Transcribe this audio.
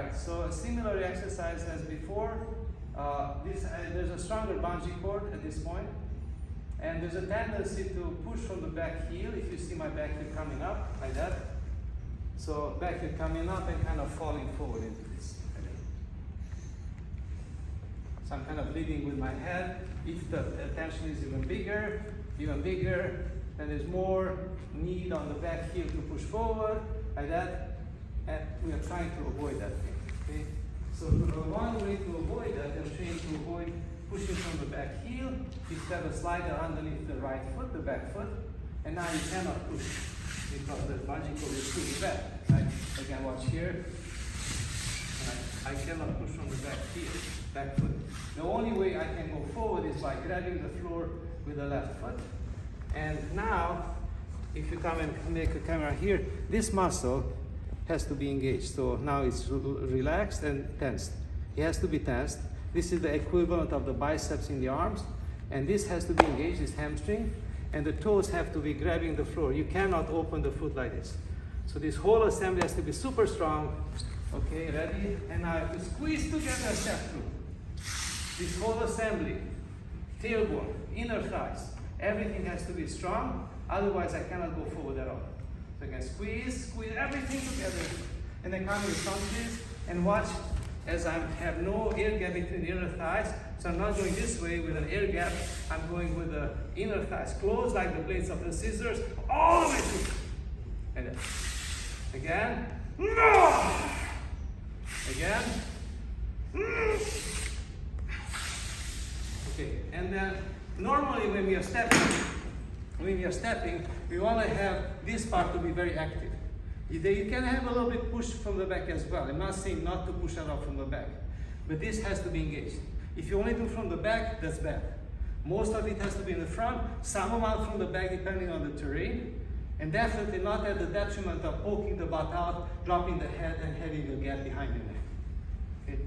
Right, so a similar exercise as before. There's a stronger bungee cord at this point, and there's a tendency to push from the back heel. If you see my back heel coming up like that, so back heel coming up and kind of falling forward into this. So I'm kind of leading with my head. If the tension is even bigger, then there's more need on the back heel to push forward like that, and we are trying to avoid that thing. Okay? So one way to avoid that and train to avoid pushing from the back heel is to have a slider underneath the right foot, the back foot, and now you cannot push because the bungee cord is really bad. Right? Again, watch here. I cannot push from the back heel, back foot. The only way I can go forward is by grabbing the floor with the left foot. And now, if you come and make a camera here, this muscle has to be engaged. So now it's relaxed and tensed. It has to be tensed. This is the equivalent of the biceps in the arms. And this has to be engaged, this hamstring. And the toes have to be grabbing the floor. You cannot open the foot like this. So this whole assembly has to be super strong. Okay, ready? And now I have to squeeze together, step through. This whole assembly, tailbone, inner thighs, everything has to be strong. Otherwise, I cannot go forward at all. So I can squeeze everything together. And then come with front twist and watch as I have no air gap between the inner thighs. So I'm not going this way with an air gap. I'm going with the inner thighs closed like the blades of the scissors all the way through. And then again. Again. Okay, and then normally when we are stepping, we want to have this part to be very active. You can have a little bit push from the back as well. I'm not saying not to push at all from the back, but this has to be engaged. If you only do from the back, that's bad. Most of it has to be in the front, some amount from the back depending on the terrain, and definitely not at the detriment of poking the butt out, dropping the head and having a gap behind your neck. Okay?